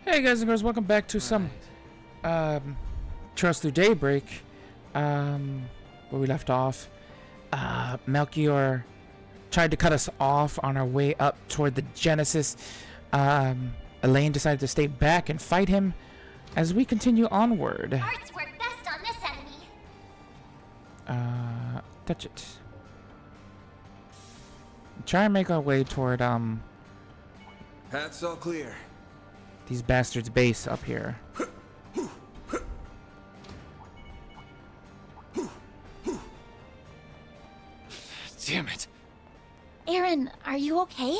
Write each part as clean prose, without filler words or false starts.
Hey guys and girls, welcome back to some Trails Through Daybreak. Where we left off, Melchior tried to cut us off on our way up toward the Genesis. Elaine decided to stay back and fight him as we continue onward. Arts work best on this enemy. Touch it. Try and make our way toward Path's all clear. these bastards' base up here. Damn it. Aaron, are you okay?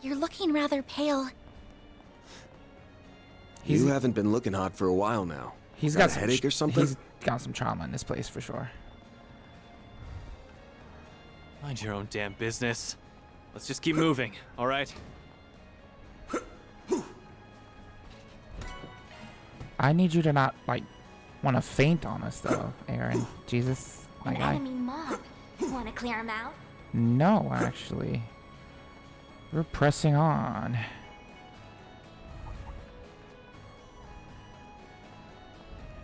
You're looking rather pale. You haven't been looking hot for a while now. He's got a some headache or something? He's got some trauma in this place for sure. Mind your own damn business. Let's just keep moving, alright? I need you to not, like, want to faint on us, though, Aaron. Jesus, my An guy. enemy mob. Want to clear him out? No, actually. We're pressing on.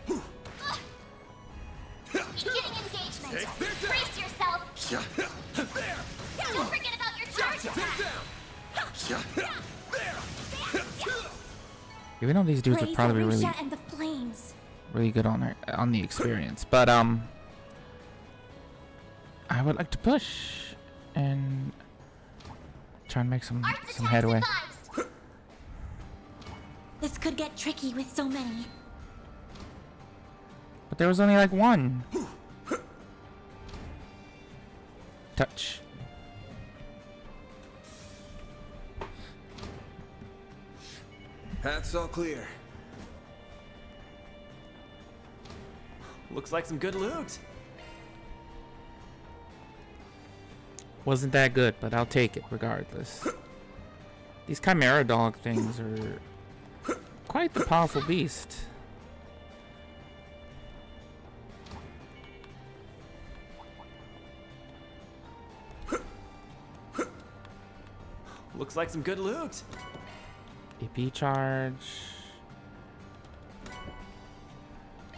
Beginning engagement. Brace yourself. Don't forget about your charge attack. Even though these dudes are Praise probably Arisha really, and the flames. really good on the experience, but I would like to push and try and make some headway. Advised. This could get tricky with so many. But there was only like one. Touch. Path's all clear. Looks like some good loot. Wasn't that good, but I'll take it regardless. These Chimera dog things are quite the powerful beast. Looks like some good loot. EP charge.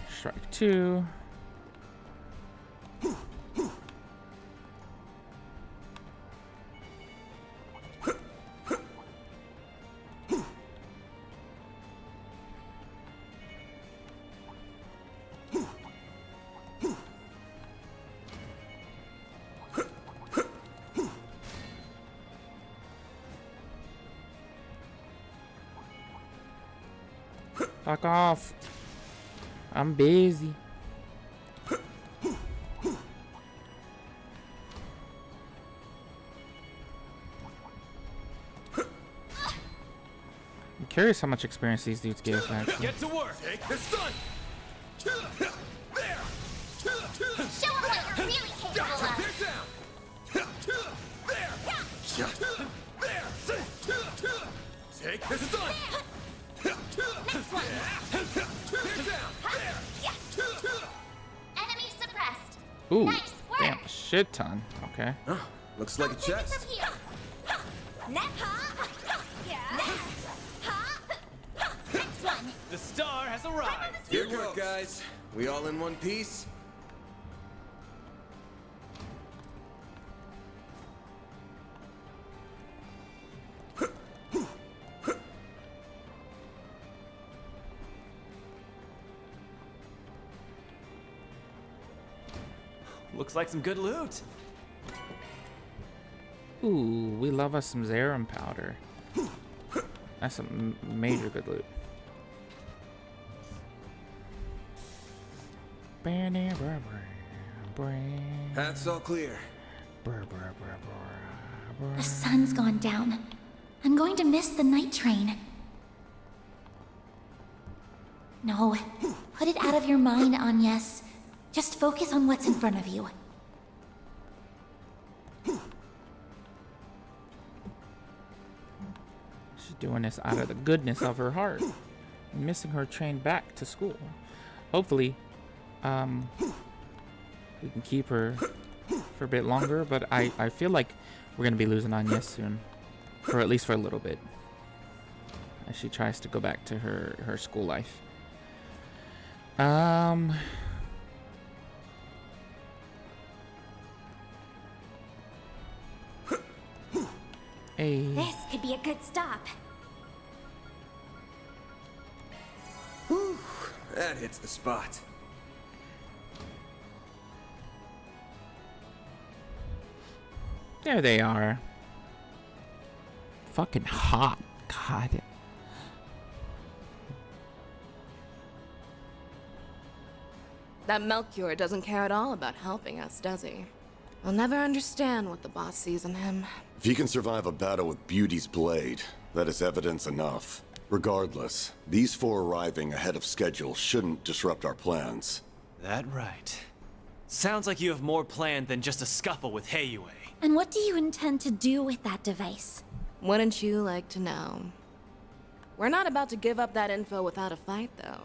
Strike 2. Fuck off. I'm busy. I'm curious how much experience these dudes give, actually. Get to work. Take this done. Show him what you're really capable of. Take this done. Next one. Enemy suppressed. Ooh, Nice work. damn, a shit ton. Okay. Looks like a chest. From here. Next one. The star has arrived. Good work, guys. We all in one piece? Looks like some good loot. Ooh, we love us some Zerum powder. That's some major good loot. Path's all clear. The sun's gone down. I'm going to miss the night train. No, put it out of your mind, Agnes. Just focus on what's in front of you. She's doing this out of the goodness of her heart. Missing her train back to school. Hopefully, we can keep her for a bit longer, but I feel like we're gonna be losing Agnes soon. For at least for a little bit. as she tries to go back to her school life. Hey. This could be a good stop. Whew, that hits the spot. There they are. Fucking hot. God. That Melchior doesn't care at all about helping us, does he? I'll never understand what the boss sees in him. If he can survive a battle with Beauty's blade, that is evidence enough. Regardless, these four arriving ahead of schedule shouldn't disrupt our plans. That right. Sounds like you have more planned than just a scuffle with Heiyue. And what do you intend to do with that device? Wouldn't you like to know? We're not about to give up that info without a fight, though.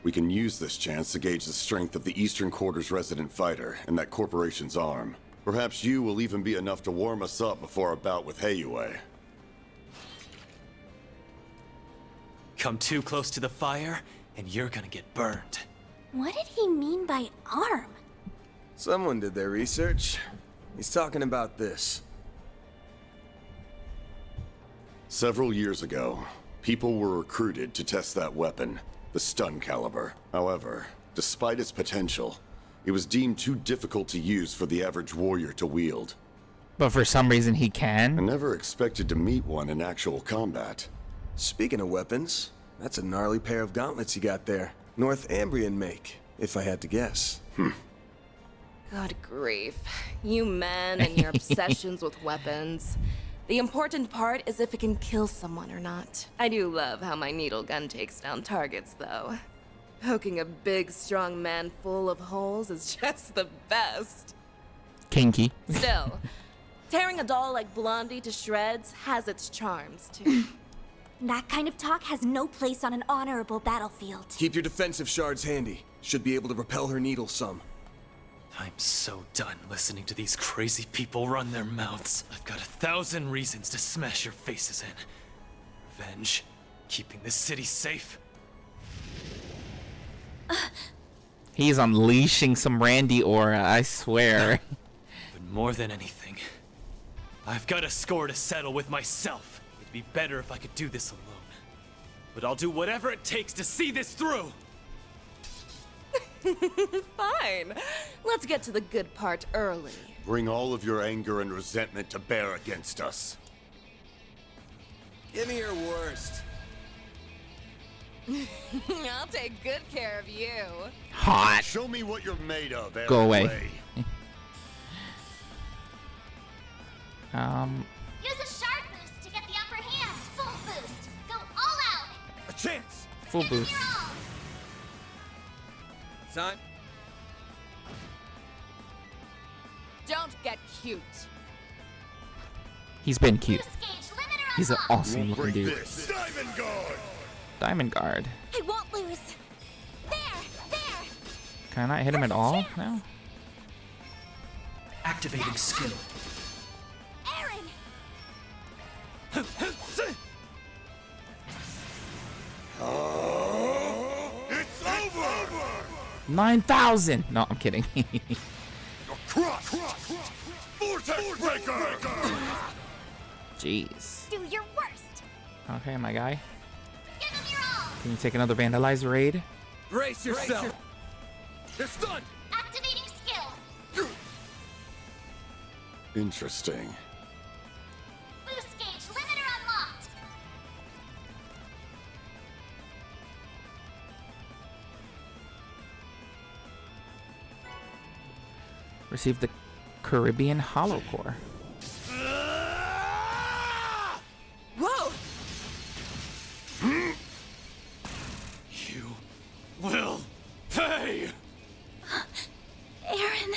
We can use this chance to gauge the strength of the Eastern Quarter's resident fighter and that corporation's arm. Perhaps you will even be enough to warm us up before our bout with Heiyue. Come too close to the fire, and you're gonna get burned. What did he mean by arm? Someone did their research. He's talking about this. Several years ago, people were recruited to test that weapon, the stun caliber. However, despite its potential, it was deemed too difficult to use for the average warrior to wield. But for some reason he I can. never expected to meet one in actual combat. Speaking of weapons, that's a gnarly pair of gauntlets you got there. Northambrian make, if I had to guess. God grief. You men and your obsessions with weapons. The important part is if it can kill someone or not. I do love how my needle gun takes down targets, though. Poking a big, strong man full of holes is just the best. Kinky. Still, tearing a doll like Blondie to shreds has its charms, too. That kind of talk has no place on an honorable battlefield. Keep your defensive shards handy. Should be able to repel her needle some. I'm so done listening to these crazy people run their mouths. I've got 1,000 reasons to smash your faces in. Revenge, keeping this city safe. He's unleashing some Randy aura, I swear. But more than anything, I've got a score to settle with myself. It'd be better if I could do this alone. But I'll do whatever it takes to see this through. Fine. Let's get to the good part early. Bring all of your anger and resentment to bear against us. Give me your worst. I'll take good care of you. Hot. Show me what you're made of, Aaron. Go away. Use a sharp boost to get the upper hand. Full boost. Go all out. A chance. Full Give 'em boost. your all. Son. Don't get cute. He's been cute. Boost gauge limiter He's an unlocked. awesome looking dude. This. Diamond Guard! Diamond Guard. I won't lose. There. Can I not hit him at all? No. Activating skill. Aaron. It's over! 9,000! No, I'm kidding. Crush! Vortex Breaker! Do Jeez. your worst. Okay, my guy. Give him your all. Can you take another Vandalize raid? Brace yourself. It's done. Activating skill. Interesting. Boost gauge limiter unlocked. Receive the Caribbean Hollow Core. Whoa! You will pay! Aaron.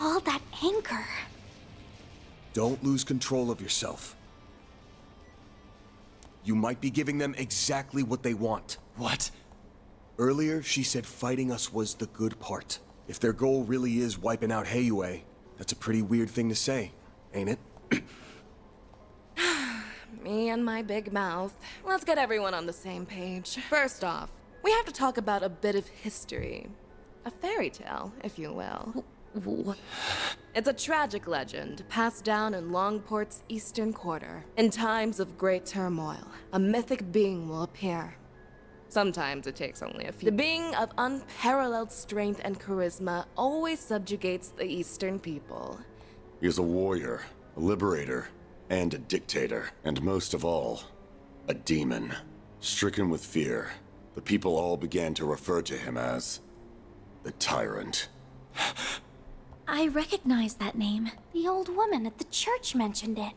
All that anger. Don't lose control of yourself. You might be giving them exactly what they want. What? Earlier, she said fighting us was the good part. If their goal really is wiping out Heiyue, that's a pretty weird thing to say, ain't it? me and my big mouth. Let's get everyone on the same page. First off, we have to talk about a bit of history. A fairy tale, if you will. What? It's a tragic legend passed down in Longport's eastern quarter. In times of great turmoil, a mythic being will appear. Sometimes it takes only a few. The being of unparalleled strength and charisma always subjugates the eastern people. He is a warrior, a liberator, and a dictator. And most of all, a demon. Stricken with fear, the people all began to refer to him as the Tyrant. I recognize that name. The old woman at the church mentioned it.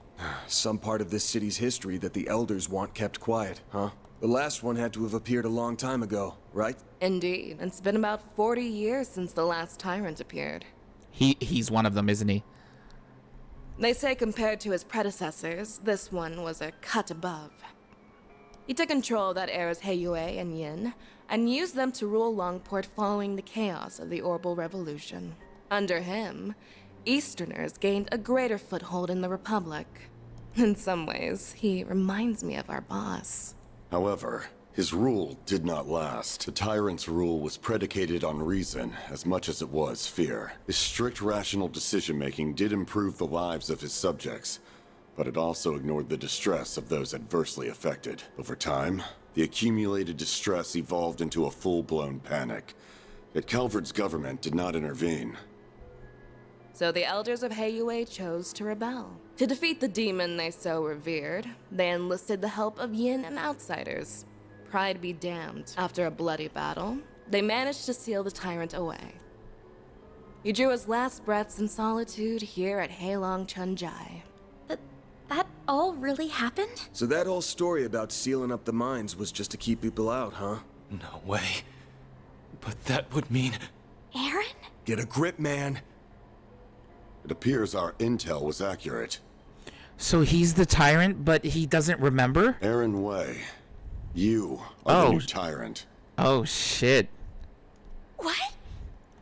Some part of this city's history that the elders want kept quiet, huh? The last one had to have appeared a long time ago, right? Indeed, it's been about 40 years since the last tyrant appeared. He's one of them, isn't he? They say compared to his predecessors, this one was a cut above. He took control of that era's Heiyue and Yin, and used them to rule Longport following the chaos of the Orbital Revolution. Under him, Easterners gained a greater foothold in the Republic. In some ways, he reminds me of our boss. However, his rule did not last. The Tyrant's rule was predicated on reason as much as it was fear. His strict rational decision-making did improve the lives of his subjects, but it also ignored the distress of those adversely affected. Over time, the accumulated distress evolved into a full-blown panic. Yet Calvard's government did not intervene. So the elders of Heiyue chose to rebel. To defeat the demon they so revered, they enlisted the help of Yin and outsiders. Pride be damned. After a bloody battle, they managed to seal the tyrant away. He drew his last breaths in solitude here at Heilong Chunjai. That all really happened? So that whole story about sealing up the mines was just to keep people out, huh? No way. But that would mean... Aaron? Get a grip, man. It appears our intel was accurate. So he's the tyrant, but he doesn't remember? Aaron Way, you are the new tyrant. Oh, shit. What?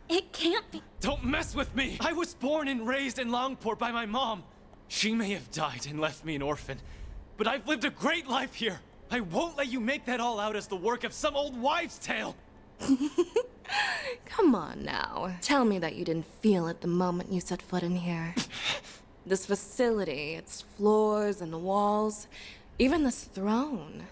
It can't be. Don't mess with me! I was born and raised in Longport by my mom. She may have died and left me an orphan, but I've lived a great life here. I won't let you make that all out as the work of some old wives' tale. Come on now. Tell me that you didn't feel it the moment you set foot in here. This facility, its floors and walls, even this throne.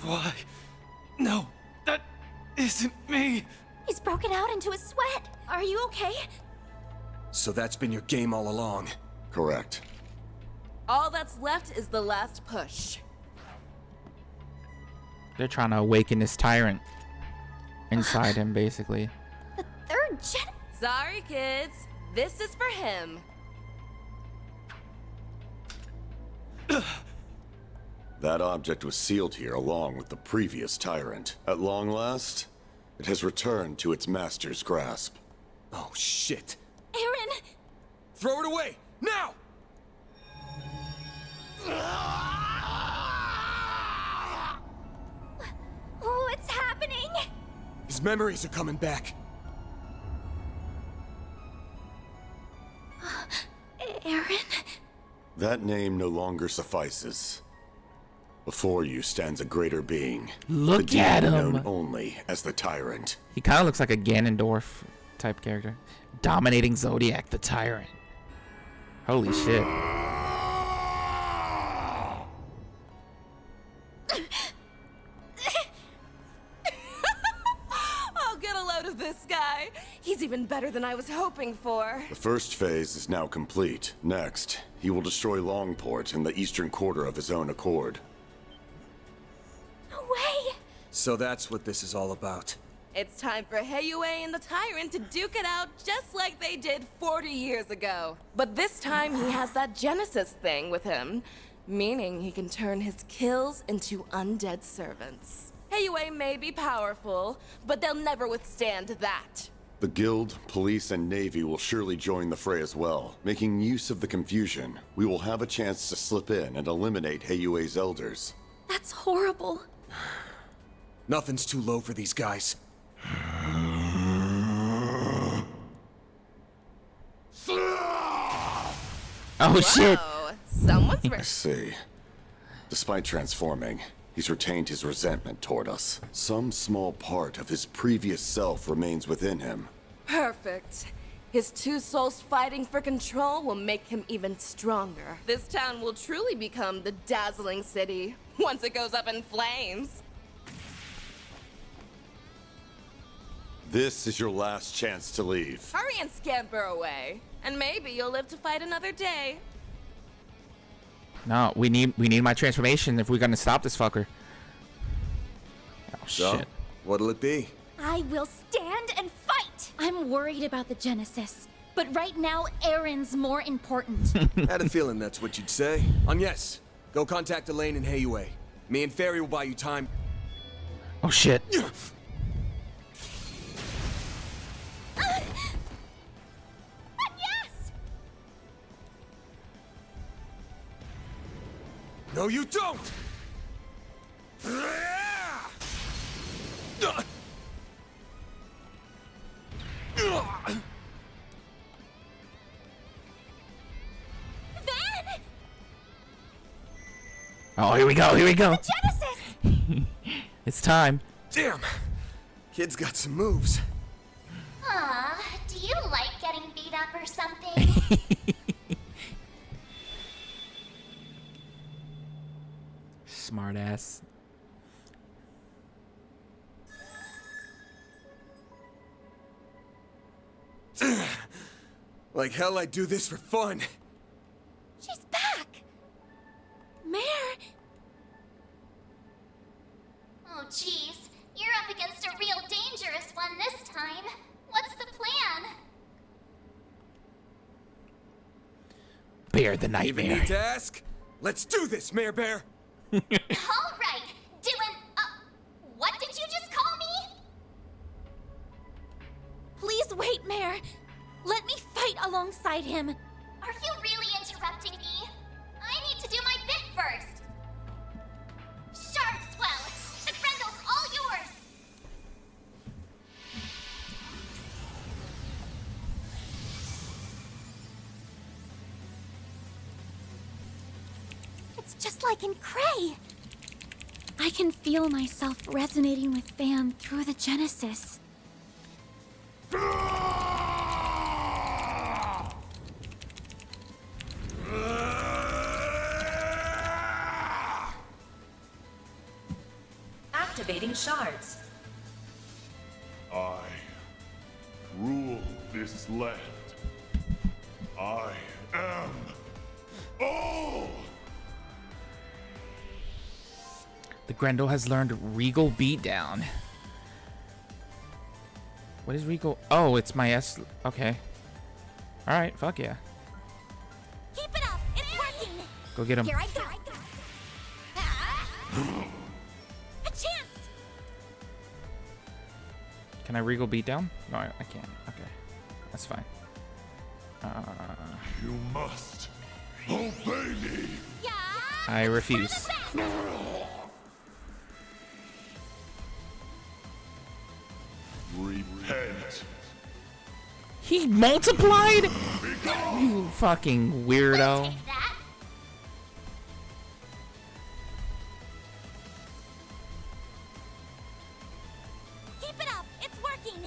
Why? No, that isn't me. He's broken out into a sweat. Are you okay? So that's been your game all along. Correct. All that's left is the last push. They're trying to awaken this tyrant inside him, basically. The third gen. Sorry, kids. This is for him. That object was sealed here along with the previous tyrant. At long last, it has returned to its master's grasp. Oh, shit. Aaron! Throw it away! Now! What's happening? His memories are coming back. Aaron? That name no longer suffices. Before you stands a greater being. Look the at demon him. known only as the Tyrant. He kind of looks like a Ganondorf type character. Dominating Zodiac, the tyrant. Holy shit. I'll get a load of this guy. He's even better than I was hoping for. The first phase is now complete. Next, he will destroy Longport in the eastern quarter of his own accord. No way! So that's what this is all about. It's time for Heiyue and the Tyrant to duke it out just like they did 40 years ago. But this time he has that Genesis thing with him, meaning he can turn his kills into undead servants. Heiyue may be powerful, but they'll never withstand that. The Guild, Police, and Navy will surely join the fray as well. Making use of the confusion, we will have a chance to slip in and eliminate Heiyue's elders. That's horrible. Nothing's too low for these guys. Oh shit! Whoa, someone's I see. Despite transforming, he's retained his resentment toward us. Some small part of his previous self remains within him. perfect. His two souls fighting for control will make him even stronger. This town will truly become the dazzling city once it goes up in flames. This is your last chance to leave. Hurry and scamper away, and maybe you'll live to fight another day. No, we need my transformation if we're gonna stop this fucker. Oh So, shit! what'll it be? I will stand and fight! I'm worried about the Genesis, but right now, Aaron's more important. Had a feeling that's what you'd say. Yes, go contact Elaine and Hayway. Me and Fairy will buy you time. Oh shit! Yes! No, you don't! Van! Oh, here we go! Here we go! Genesis! It's time. Damn! Kid's got some moves. Do you like getting beat up or something? Smart ass. Like hell, I do this for fun. She's back! Mare! Oh, jeez. You're up against a real dangerous one this time. What's the plan? Bear the Even nightmare. need to ask? Let's do this, Mare Bear! All right, Dylan, what did you just call me? Please wait, Mare. Let me fight alongside him. Are you really interrupting me? I need to do my bit first. Shard Swell, the Grendel's all yours. It's just like in Cray. I can feel myself resonating with Van through the Genesis. Activating shards. I rule this land. I am all. The Grendel has learned Regal Beatdown. What is Regal? Oh, it's my S. Okay. All right. Fuck yeah. Keep it up! It's working! Go get him. Here I go! A chance! Can I Regal Beatdown? No, I can't. Okay. That's fine. You must obey me. Yeah! I refuse. Repent. He multiplied? You fucking weirdo. Take that! Keep it up! It's working!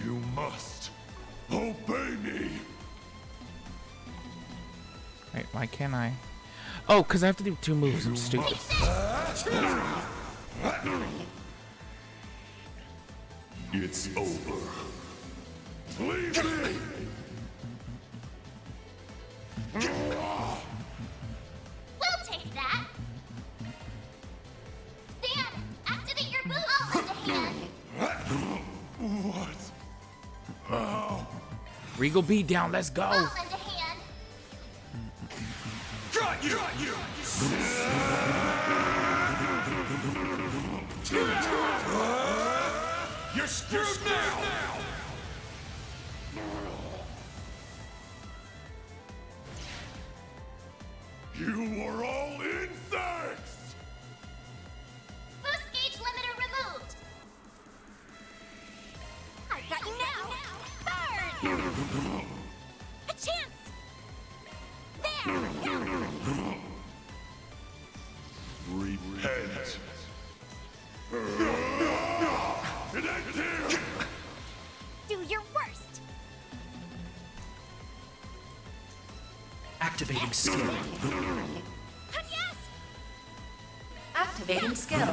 You must obey me. Wait, why can't I? Oh, because I have to do 2 moves. I'm stupid. It's over. Leave me. We'll take that! Stan, activate your move! I'll lend a hand! What? Regal Beatdown. Let's go. I'll lend a hand! Got you. You're screwed now. You were all in. A chance! There! Repent. It ain't here. Do your worst! Activating skill. Yes! Activating skill.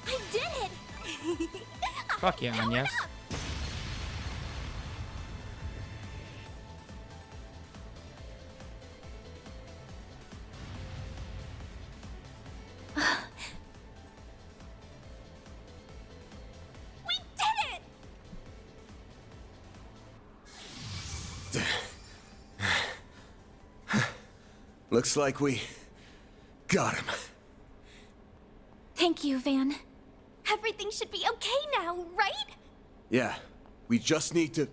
I did it! Fuck yeah, Power Agnes. up! We did it! Looks like we got him. Thank you, Van. Everything should be okay now, right? Yeah, we just need to...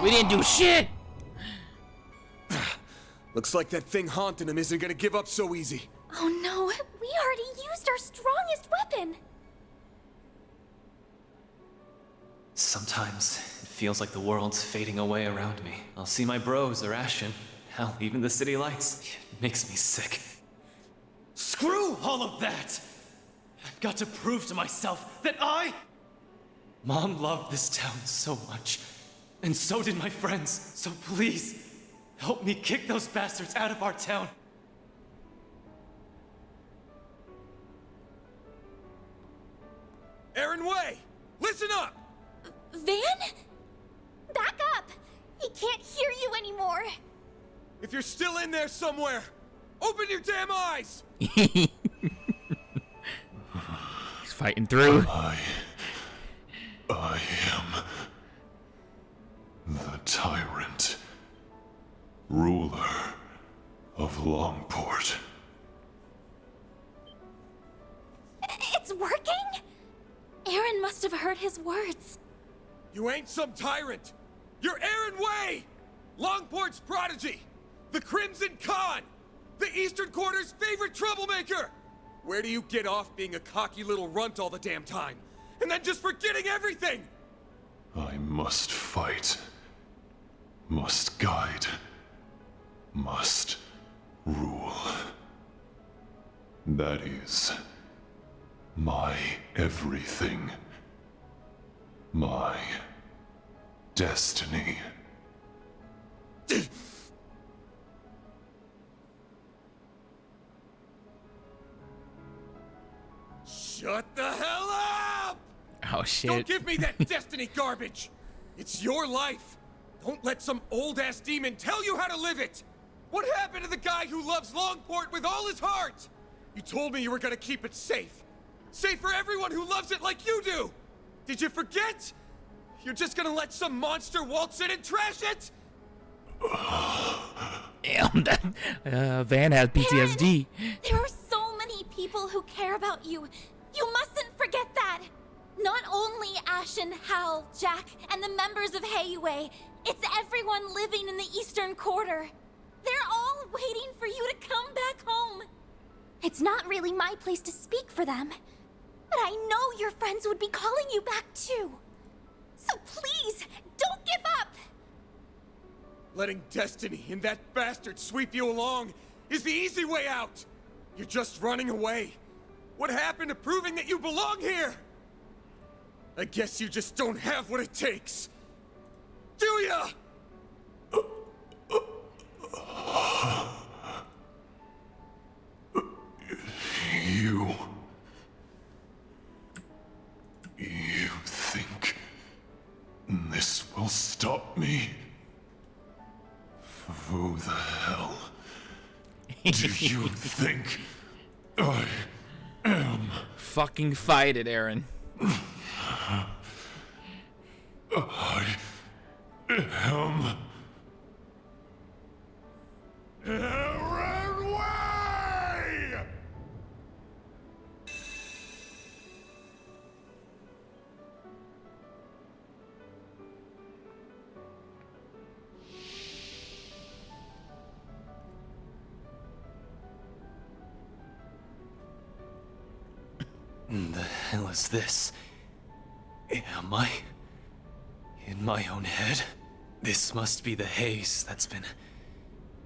We didn't do shit! Looks like that thing haunting him isn't gonna give up so easy. Oh no, we already used our strongest weapon! Sometimes it feels like the world's fading away around me. I'll see my bros or Ashen. Hell, even the city lights. It makes me sick. Screw all of that! I've got to prove to myself that Mom loved this town so much. And so did my friends. So please, help me kick those bastards out of our town. Aaron Way, listen up! Van? Back up! He can't hear you anymore! If you're still in there somewhere, open your damn eyes! He's fighting through. I am the tyrant, ruler of Longport. It's working? Aaron must have heard his words. You ain't some tyrant! You're Aaron Way! Longport's prodigy! The Crimson Khan! The Eastern Quarter's favorite troublemaker! Where do you get off being a cocky little runt all the damn time? And then just forgetting everything? I must fight. Must guide. Must rule. That is my everything. My destiny. Shut the hell up! Oh Don't shit. give me that destiny garbage! It's your life! Don't let some old-ass demon tell you how to live it! What happened to the guy who loves Longport with all his heart? You told me you were gonna keep it safe. Safe for everyone who loves it like you do! Did you forget? You're just gonna let some monster waltz in and trash it? Damn, that Van has PTSD. There are so many people who care about you. You mustn't forget that. Not only Ashen, Hal, Jack, and the members of Heiwei, it's everyone living in the Eastern Quarter. They're all waiting for you to come back home. It's not really my place to speak for them, but I know your friends would be calling you back too. So please, don't give up! Letting destiny and that bastard sweep you along is the easy way out! You're just running away. What happened to proving that you belong here? I guess you just don't have what it takes. Do ya? You think this will stop me? Who the hell do you think I am? Fucking fight it, Aaron. I am Aaron Way! The hell is this? Am I in my own head? This must be the haze that's been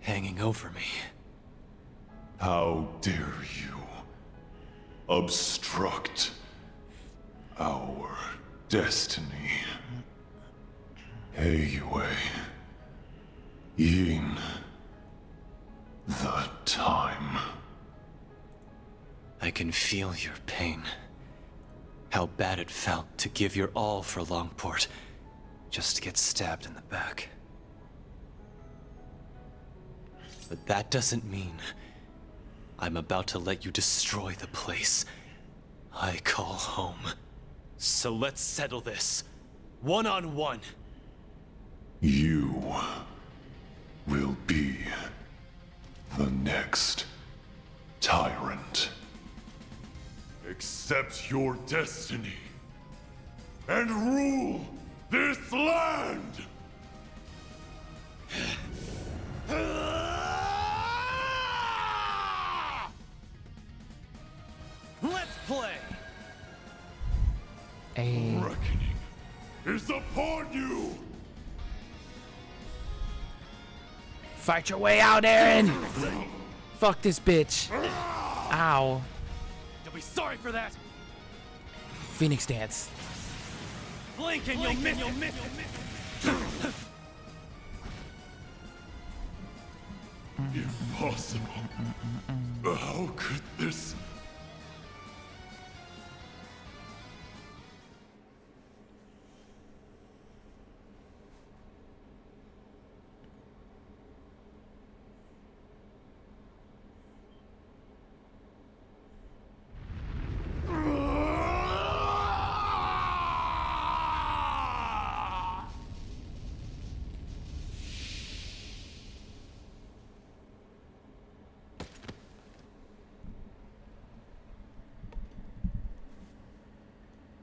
hanging over me. How dare you obstruct our destiny? Heiyue, Yin, the time. I can feel your pain. How bad it felt to give your all for Longport, just to get stabbed in the back. But that doesn't mean I'm about to let you destroy the place I call home. So let's settle this, one-on-one. You will be the next tyrant. Accept your destiny and rule this land! Let's play! A Reckoning is upon you! fight your way out, Aaron. Fuck this bitch. Ow. You'll be sorry for that! Phoenix dance. Blink and you'll miss it! Impossible. How could this...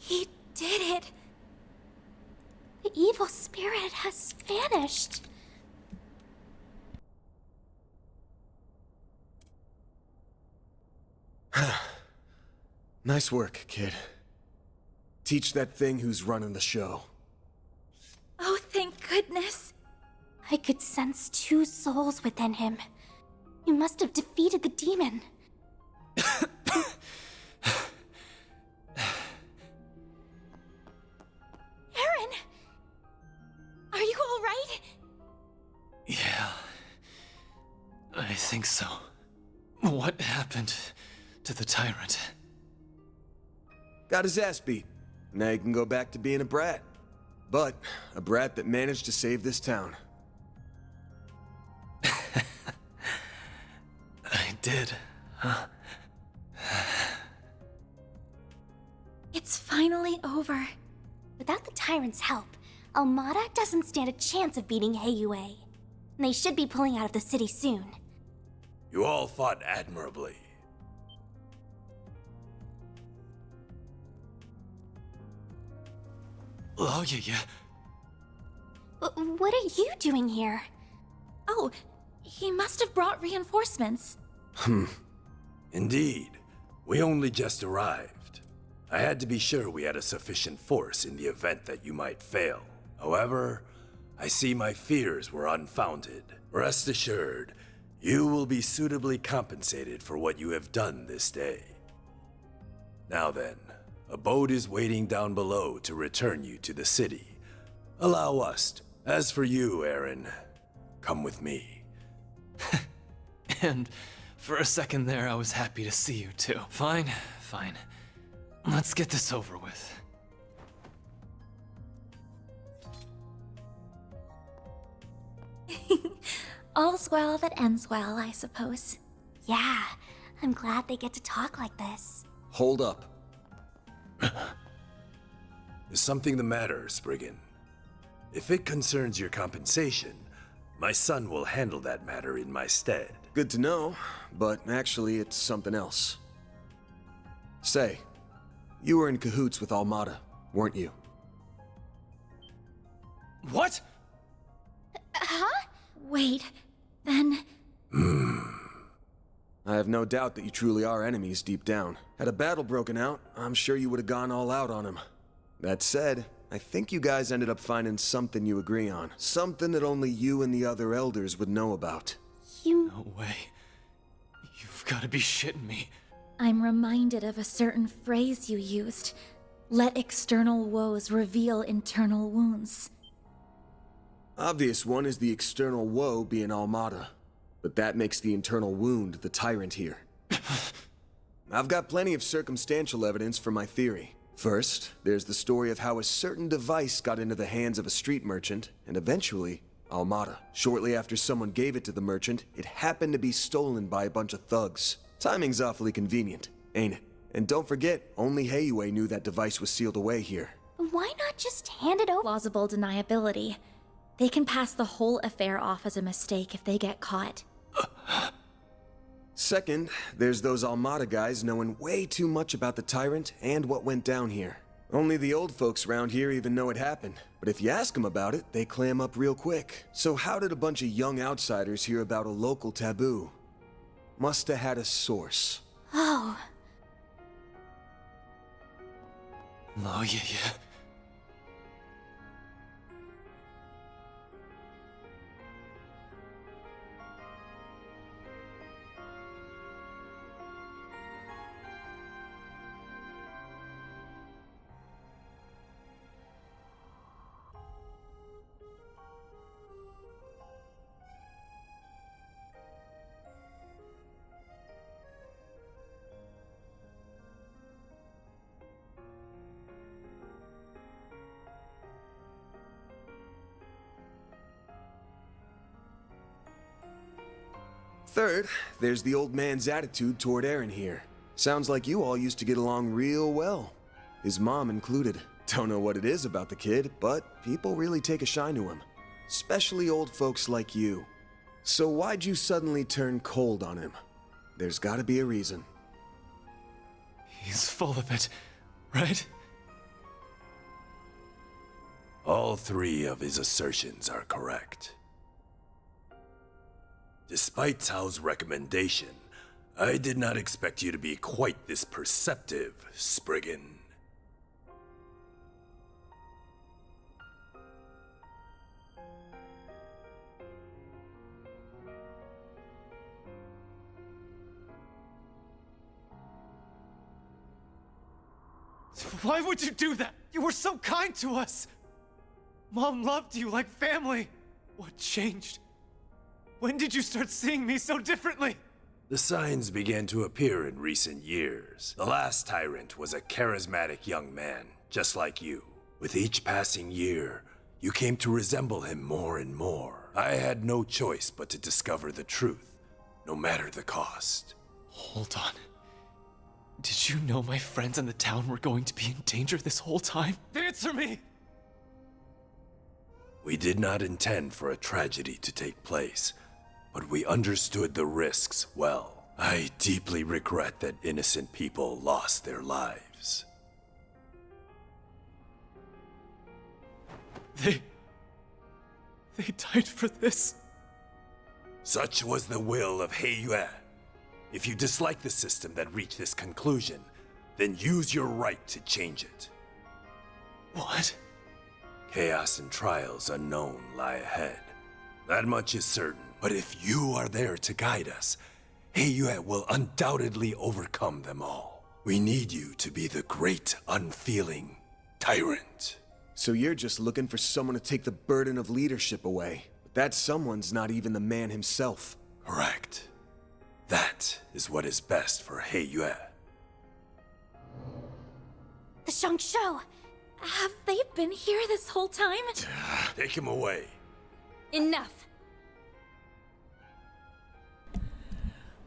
He did it. The evil spirit has vanished. Nice work, kid. Teach that thing who's running the show. Oh, thank goodness. I could sense two souls within him. You must have defeated the demon. Aaron! Are you all right? Yeah, I think so. What happened to the tyrant? Got his ass beat. Now he can go back to being a brat. But a brat that managed to save this town. I did, huh? It's finally over. Without the tyrant's help, ALMATA doesn't stand a chance of beating Heiyue. They should be pulling out of the city soon. You all fought admirably. Oh, yeah. What are you doing here? Oh, he must have brought reinforcements. Indeed. We only just arrived. I had to be sure we had a sufficient force in the event that you might fail. However, I see my fears were unfounded. Rest assured, you will be suitably compensated for what you have done this day. Now then, a boat is waiting down below to return you to the city. Allow us. As for you, Aaron, come with me. And for a second there, I was happy to see you too. Fine. Let's get this over with. All's well that ends well, I suppose. Yeah, I'm glad they get to talk like this. Hold up. Is something the matter, Spriggan? If it concerns your compensation, my son will handle that matter in my stead. Good to know, but actually it's something else. Say, you were in cahoots with ALMATA, weren't you? What? Huh? Wait, then... I have no doubt that you truly are enemies deep down. Had a battle broken out, I'm sure you would have gone all out on him. That said, I think you guys ended up finding something you agree on. Something that only you and the other elders would know about. No way. You've got to be shitting me. I'm reminded of a certain phrase you used. Let external woes reveal internal wounds. Obvious one is the external woe being ALMATA. But that makes the internal wound the tyrant here. I've got plenty of circumstantial evidence for my theory. First, there's the story of how a certain device got into the hands of a street merchant, and eventually, ALMATA. Shortly after someone gave it to the merchant, it happened to be stolen by a bunch of thugs. Timing's awfully convenient, ain't it? And don't forget, only Heiyue knew that device was sealed away here. Why not just hand it over? Plausible deniability. They can pass the whole affair off as a mistake if they get caught. Second, there's those ALMATA guys knowing way too much about the tyrant and what went down here. Only the old folks around here even know it happened, but if you ask them about it, they clam up real quick. So how did a bunch of young outsiders hear about a local taboo? Must have had a source. Oh. Oh, yeah. Third, there's the old man's attitude toward Aaron here. Sounds like you all used to get along real well. His mom included. Don't know what it is about the kid, but people really take a shine to him. Especially old folks like you. So why'd you suddenly turn cold on him? There's gotta be a reason. He's full of it, right? All three of his assertions are correct. Despite Tao's recommendation, I did not expect you to be quite this perceptive, Spriggan. Why would you do that? You were so kind to us! Mom loved you like family! What changed? When did you start seeing me so differently? The signs began to appear in recent years. The last tyrant was a charismatic young man, just like you. With each passing year, you came to resemble him more and more. I had no choice but to discover the truth, no matter the cost. Hold on. Did you know my friends in the town were going to be in danger this whole time? Answer me! We did not intend for a tragedy to take place, but we understood the risks well. I deeply regret that innocent people lost their lives. They died for this. Such was the will of Heiyue. If you dislike the system that reached this conclusion, then use your right to change it. What? Chaos and trials unknown lie ahead. That much is certain. But if you are there to guide us, Heiyue will undoubtedly overcome them all. We need you to be the great, unfeeling tyrant. So you're just looking for someone to take the burden of leadership away. But that someone's not even the man himself. Correct. That is what is best for Heiyue. The Shangshou! Have they been here this whole time? Take him away. Enough.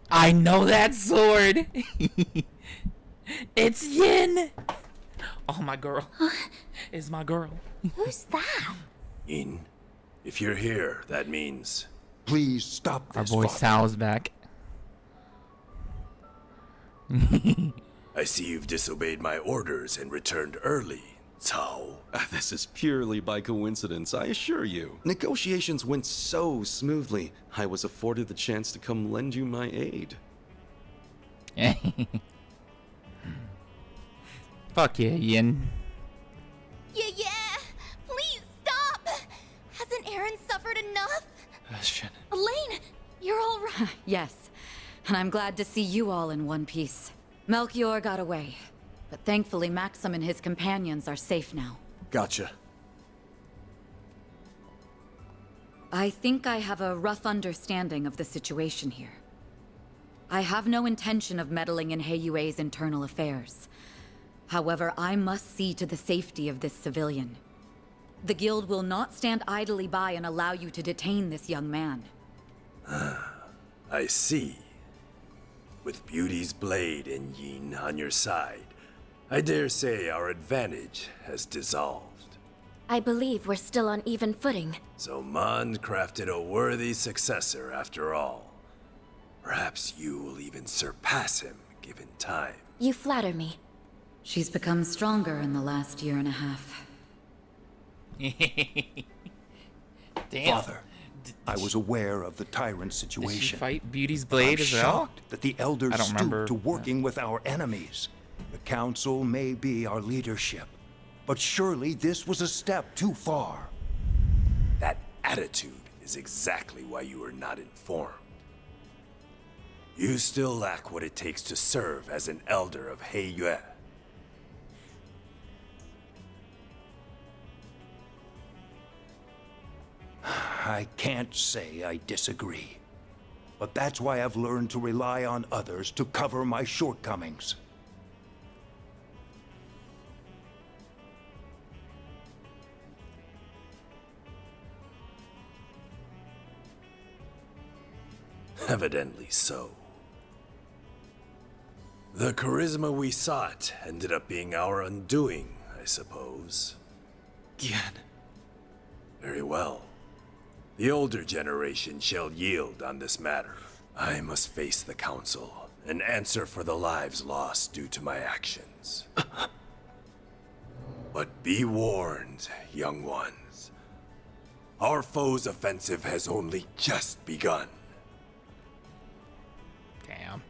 I know that sword. It's Yin. Oh, my girl. It's my girl. Who's that? Yin, if you're here, that means... Please stop Our this. boy Father. Sal's back. I see you've disobeyed my orders and returned early, Cao. This is purely by coincidence, I assure you. Negotiations went so smoothly, I was afforded the chance to come lend you my aid. Fuck yeah, Yin. Yeah. Please stop. Hasn't Aaron suffered enough? Bastion. Elaine, you're all right. Yes, and I'm glad to see you all in one piece. Melchior got away, but thankfully Maxim and his companions are safe now. Gotcha. I think I have a rough understanding of the situation here. I have no intention of meddling in Heiyue's internal affairs. However, I must see to the safety of this civilian. The guild will not stand idly by and allow you to detain this young man. I see. With Beauty's blade and Yin on your side, I dare say our advantage has dissolved. I believe we're still on even footing. So Mon crafted a worthy successor after all. Perhaps you will even surpass him, given time. You flatter me. She's become stronger in the last year and a half. Damn. Father, I was aware of the tyrant Did she situation. fight Beauty's I'm blade as well? shocked that the elders I don't stooped remember. to working with our enemies. The council may be our leadership, but surely this was a step too far. That attitude is exactly why you are not informed. You still lack what it takes to serve as an elder of Heiyue. I can't say I disagree, but that's why I've learned to rely on others to cover my shortcomings. Evidently so. The charisma we sought ended up being our undoing, I suppose. GYATT. Very well. The older generation shall yield on this matter. I must face the council and answer for the lives lost due to my actions. But be warned, young ones. Our foe's offensive has only just begun. Damn.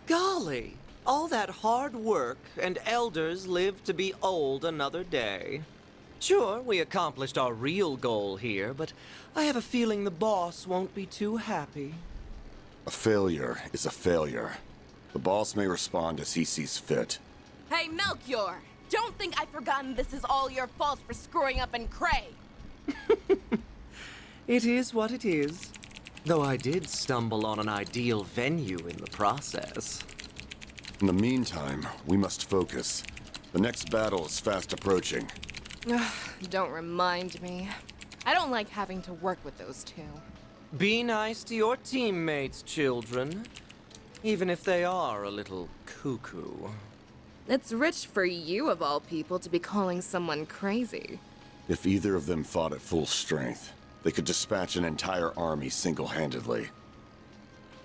Golly, all that hard work, and elders live to be old another day. Sure, we accomplished our real goal here, but I have a feeling the boss won't be too happy. A failure is a failure. The boss may respond as he sees fit. Hey, Melchior! Don't think I've forgotten this is all your fault for screwing up in Cray! It is what it is. Though I did stumble on an ideal venue in the process. In the meantime, we must focus. The next battle is fast approaching. Don't remind me. I don't like having to work with those two. Be nice to your teammates, children. Even if they are a little cuckoo. It's rich for you, of all people, to be calling someone crazy. If either of them fought at full strength, they could dispatch an entire army single-handedly.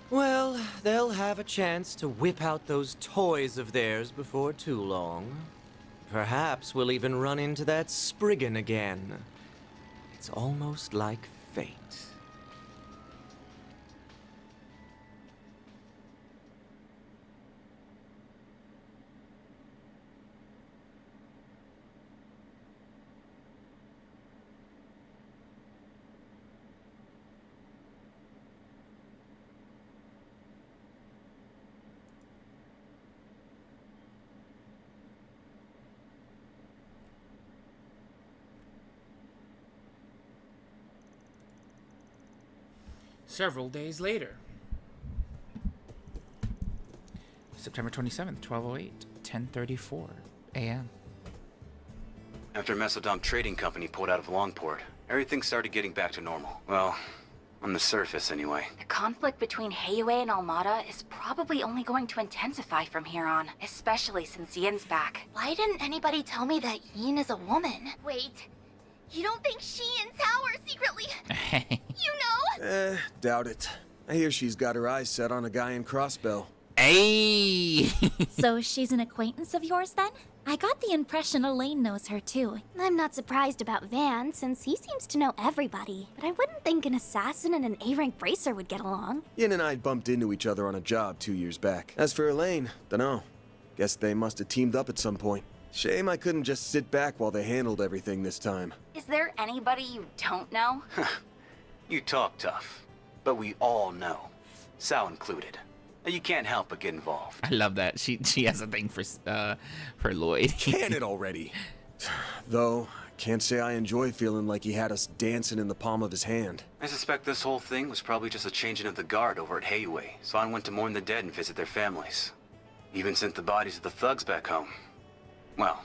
Well, they'll have a chance to whip out those toys of theirs before too long. Perhaps we'll even run into that Spriggan again. It's almost like fate. Several days later. September 27th, 12:08, 10:34 a.m. After Mesodom Trading Company pulled out of Longport, everything started getting back to normal. Well, on the surface anyway. The conflict between Heiyue and ALMATA is probably only going to intensify from here on, especially since Yin's back. Why didn't anybody tell me that Yin is a woman? Wait, You don't think she and Tao are secretly, you know? Doubt it. I hear she's got her eyes set on a guy in Crossbell. Hey! So she's an acquaintance of yours then? I got the impression Elaine knows her too. I'm not surprised about Van, since he seems to know everybody. But I wouldn't think an assassin and an A-rank bracer would get along. Yin and I bumped into each other on a job 2 years back. As for Elaine, dunno. Guess they must have teamed up at some point. Shame I couldn't just sit back while they handled everything this time. Is there anybody you don't know? You talk tough, but we all know. Sal included. You can't help but get involved. I love that. She has a thing for Lloyd. Can it already? Though, can't say I enjoy feeling like he had us dancing in the palm of his hand. I suspect this whole thing was probably just a changing of the guard over at Hayway. Son went to mourn the dead and visit their families. Even sent the bodies of the thugs back home. Well,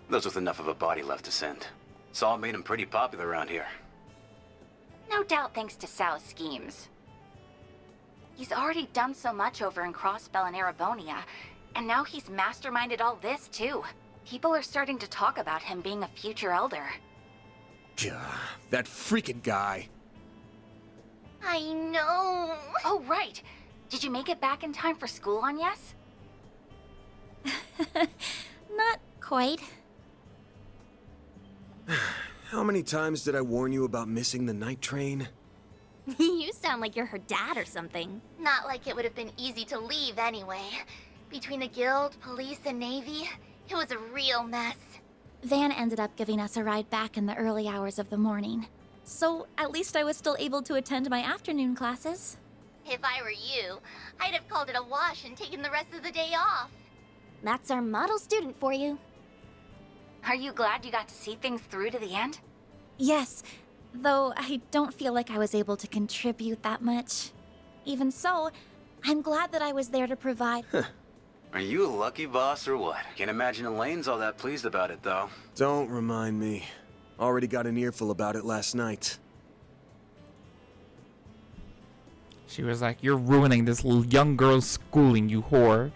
those with enough of a body left to send. Saul made him pretty popular around here. No doubt thanks to Sal's schemes. He's already done so much over in Crossbell and Erebonia, and now he's masterminded all this too. People are starting to talk about him being a future elder. That freaking guy. I know. Oh, right. Did you make it back in time for school on Yes? Not quite. How many times did I warn you about missing the night train? You sound like you're her dad or something. Not like it would have been easy to leave anyway. Between the guild, police, and Navy, it was a real mess. Van ended up giving us a ride back in the early hours of the morning. So at least I was still able to attend my afternoon classes. If I were you, I'd have called it a wash and taken the rest of the day off. That's our model student for you. Are you glad you got to see things through to the end? Yes, though I don't feel like I was able to contribute that much. Even so, I'm glad that I was there to provide... Are you a lucky boss or what? Can't imagine Elaine's all that pleased about it, though. Don't remind me. Already got an earful about it last night. She was like, "You're ruining this young girl's schooling, you whore."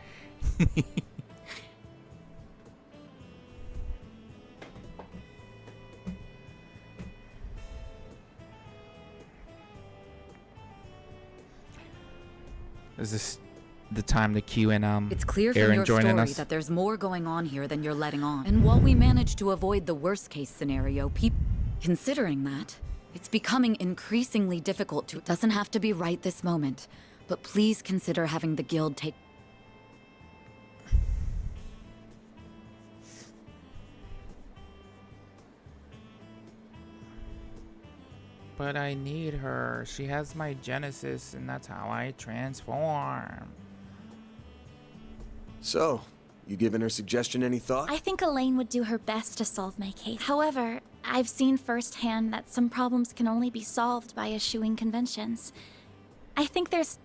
Is this the time to cue in It's clear from Aaron your joining story us? that there's more going on here than you're letting on. And while we managed to avoid the worst case scenario, considering that, it's becoming increasingly difficult to... It doesn't have to be right this moment, but please consider having the guild take... But I need her. She has my Genesis, and that's how I transform. So, you giving her suggestion any thought? I think Elaine would do her best to solve my case. However, I've seen firsthand that some problems can only be solved by eschewing conventions. I think there's...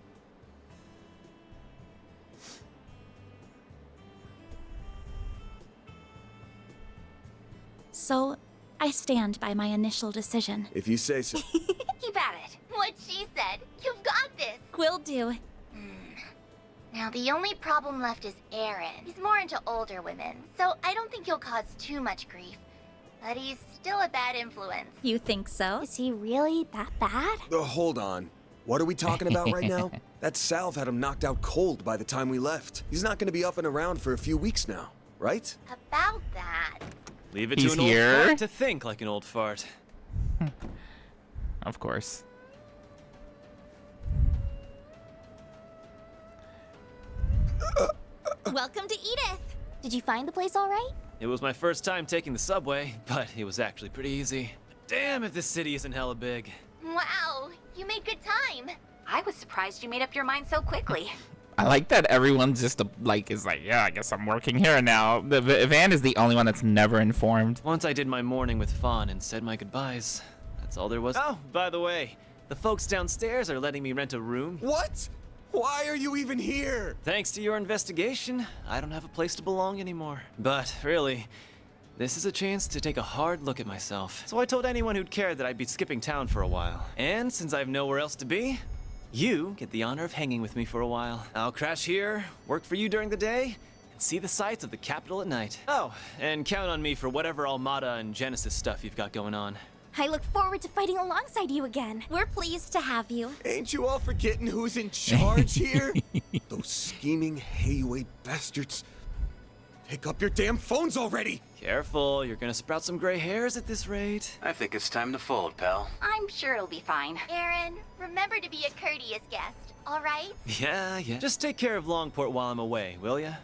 So, I stand by my initial decision. If you say so. Keep at it. What she said. You've got this. Will do. Now, the only problem left is Aaron. He's more into older women, so I don't think he'll cause too much grief. But he's still a bad influence. You think so? Is he really that bad? Hold on. What are we talking about right now? That salve had him knocked out cold by the time we left. He's not going to be up and around for a few weeks now, right? About that. Leave it He's to an here. old fart to think like an old fart. Of course. Welcome to Edith. Did you find the place all right? It was my first time taking the subway, but it was actually pretty easy. Damn if this city isn't hella big. Wow, you made good time. I was surprised you made up your mind so quickly. I like that everyone just is like, yeah, I guess I'm working here now. Van is the only one that's never informed. Once I did my morning with Fawn and said my goodbyes. That's all there was. Oh, by the way, the folks downstairs are letting me rent a room. What? Why are you even here? Thanks to your investigation, I don't have a place to belong anymore. But really, this is a chance to take a hard look at myself. So I told anyone who'd cared that I'd be skipping town for a while. And since I've nowhere else to be, you get the honor of hanging with me for a while. I'll crash here, work for you during the day, and see the sights of the capital at night. Oh, and count on me for whatever ALMATA and Genesis stuff you've got going on. I look forward to fighting alongside you again. We're pleased to have you. Ain't you all forgetting who's in charge here? Those scheming Hayway bastards. Pick up your damn phones already! Careful, you're gonna sprout some gray hairs at this rate. I think it's time to fold, pal. I'm sure it'll be fine. Aaron, remember to be a courteous guest, all right? Yeah. Just take care of Longport while I'm away, will ya?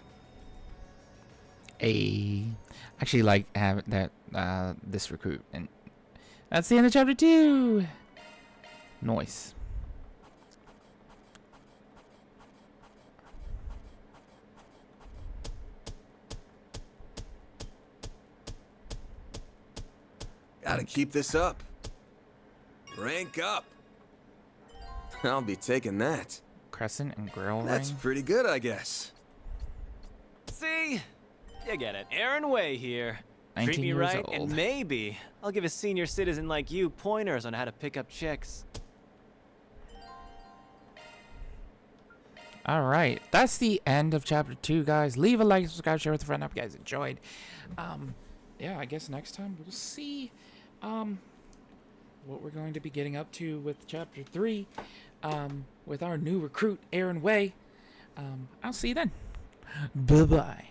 Actually like having that this recruit, and that's the end of chapter 2. Nice. Gotta keep this up. Rank up. I'll be taking that. Crescent and Grill That's ring. pretty good, I guess. See? You get it. Aaron Way here. Treat 19 me years right, old. and maybe I'll give a senior citizen like you pointers on how to pick up chicks. All right, that's the end of chapter 2, guys. Leave a like, subscribe, share with a friend. I hope you guys enjoyed. Yeah, I guess next time we'll see what we're going to be getting up to with chapter 3 with our new recruit, Aaron Way. I'll see you then. Bye-bye.